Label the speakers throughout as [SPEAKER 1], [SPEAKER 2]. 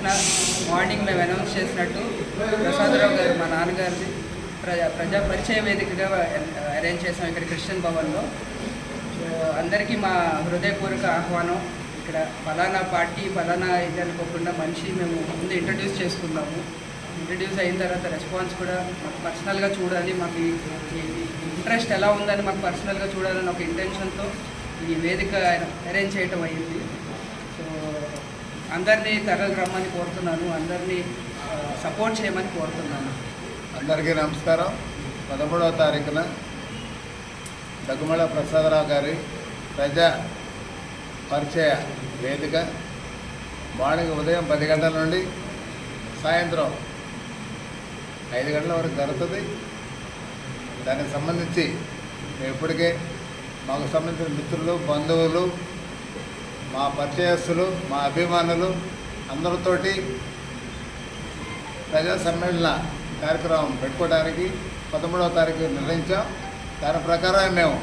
[SPEAKER 1] 10th morning మేము announce చేసినట్టు ప్రసాదరావు గారు మా నాన్నగారిది ప్రజా పరిచయ వేదికగా అరేంజ్ చేసాం ఇక్కడ క్రిస్టియన్ భవన్లో. సో అందరికీ మా హృదయపూర్వక ఆహ్వానం. ఇక్కడ ఫలానా పార్టీ ఫలానా ఇది అనుకోకుండా మనిషి మేము ముందు ఇంట్రడ్యూస్ చేసుకున్నాము. ఇంట్రడ్యూస్ అయిన తర్వాత రెస్పాన్స్ కూడా మాకు పర్సనల్గా చూడాలి, మాకు ఇంట్రెస్ట్ ఎలా ఉందని మాకు పర్సనల్గా చూడాలని ఒక ఇంటెన్షన్తో ఈ వేదిక అరేంజ్ చేయటం అయ్యింది. సో అందరినీ తరలి రమ్మని కోరుతున్నాను, అందరినీ సపోర్ట్ చేయమని కోరుతున్నాను.
[SPEAKER 2] అందరికీ నమస్కారం. 13వ తారీఖున దగ్గుమళ్ళ ప్రసాదరావు గారి ప్రజా పరిచయ వేదిక మార్నింగ్ ఉదయం 10 గంటల నుండి సాయంత్రం 5 గంటల వరకు జరుగుతుంది. దానికి సంబంధించి మేము ఇప్పటికే మాకు సంబంధించిన మిత్రులు, బంధువులు, మా పరిచయస్తులు, మా అభిమానులు అందరితోటి ప్రజా సమ్మేళన కార్యక్రమం పెట్టుకోవడానికి 13వ తారీఖు నిర్ణయించాం. దాని ప్రకారం మేము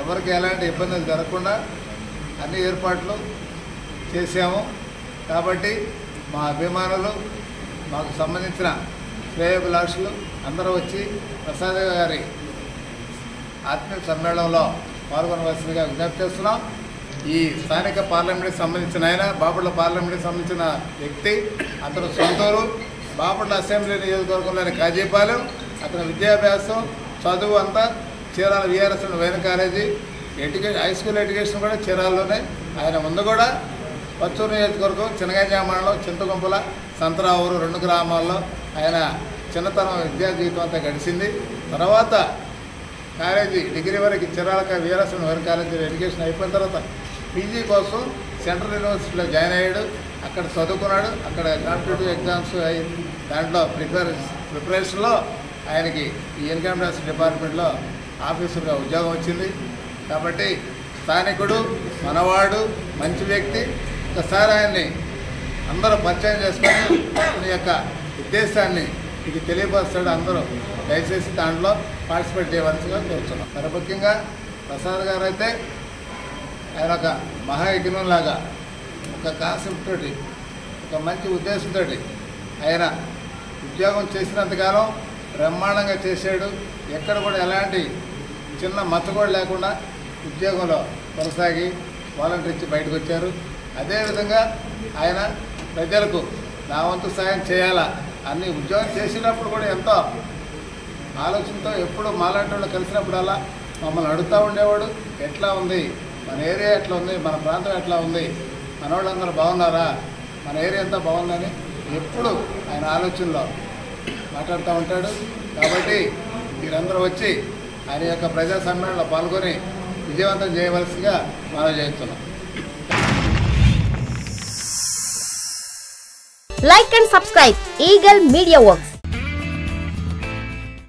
[SPEAKER 2] ఎవరికి ఎలాంటి ఇబ్బందులు జరగకుండా అన్ని ఏర్పాట్లు చేసాము. కాబట్టి మా అభిమానులు, మాకు సంబంధించిన శ్రేయోభిలాషులు అందరూ వచ్చి ప్రసాద్ గారి ఆత్మీయ సమ్మేళనంలో పాల్గొనవలసిందిగా విజ్ఞప్తి చేస్తున్నాం. ఈ స్థానిక పార్లమెంట్కి సంబంధించిన ఆయన బాపట్ల పార్లమెంట్కి సంబంధించిన వ్యక్తి. అతను సొంతూరు బాపట్ల అసెంబ్లీ నియోజకవర్గంలోని కాజీపాలెం. అతని విద్యాభ్యాసం చదువు అంతా Chirala VRS wine college, high school education కూడా చీరాల్లోనే. ఆయన ముందు కూడా పచ్చూరు నియోజకవర్గం చిన్నగంజామ మండలం చింతగుంపల సంతరావూరు 2 గ్రామాల్లో ఆయన చిన్నతనం విద్యా జీవితం అంతా గడిచింది. తర్వాత కాలేజీ డిగ్రీ వరకు చీరాల విఆర్ఎస్ వైన్ కాలేజీలో ఎడ్యుకేషన్ అయిపోయిన తర్వాత పీజీ కోసం సెంట్రల్ యూనివర్సిటీలో జాయిన్ అయ్యాడు. అక్కడ చదువుకున్నాడు. అక్కడ కాంపిటేటివ్ ఎగ్జామ్స్ దాంట్లో ప్రిపరేషన్లో ఆయనకి ఈ ఇన్కమ్ ట్యాక్స్ డిపార్ట్మెంట్లో ఆఫీసర్గా ఉద్యోగం వచ్చింది. కాబట్టి స్థానికుడు, మనవాడు, మంచి వ్యక్తి. ఒకసారి ఆయన్ని అందరూ పరిచయం చేసుకొని అతని యొక్క ఉద్దేశాన్ని ఇది తెలియపరుస్తాడు. అందరూ దయచేసి దాంట్లో పార్టిసిపేట్ చేయవలసిగా కోరుతున్నాం. మరి ముఖ్యంగా ప్రసాద్ గారు అయితే ఆయన ఒక మహాయజ్ఞంలాగా ఒక కాన్సెప్ట్ తోటి, ఒక మంచి ఉద్దేశంతో ఆయన ఉద్యోగం చేసినంతకాలం బ్రహ్మాండంగా చేశాడు. ఎక్కడ కూడా ఎలాంటి చిన్న మచ్చ కూడా లేకుండా ఉద్యోగంలో కొనసాగి వాలంటీర్ ఇచ్చి బయటకు వచ్చారు. అదేవిధంగా ఆయన ప్రజలకు నా వంతు సాయం చేయాలా అన్ని ఉద్యోగం చేసినప్పుడు కూడా ఎంతో ఆలోచనతో ఎప్పుడు మాలాంటి వాళ్ళు కలిసినప్పుడల్లా మమ్మల్ని అడుగుతూ ఉండేవాడు. ఎట్లా ఉంది మన ఏరియా, ఎట్లా ఉంది మన ప్రాంతం, ఎట్లా ఉంది మన వాళ్ళందరూ బాగున్నారా, మన ఏరియా అంతా బాగుందని ఎప్పుడు ఆయన ఆలోచనలో మాట్లాడుతూ ఉంటాడు. కాబట్టి మీరందరూ వచ్చి ఆయన యొక్క ప్రజా సమ్మేళనలో పాల్గొని విజయవంతం చేయవలసిగా మనం చేస్తున్నాం.
[SPEAKER 3] Like and subscribe Eagle Media Works.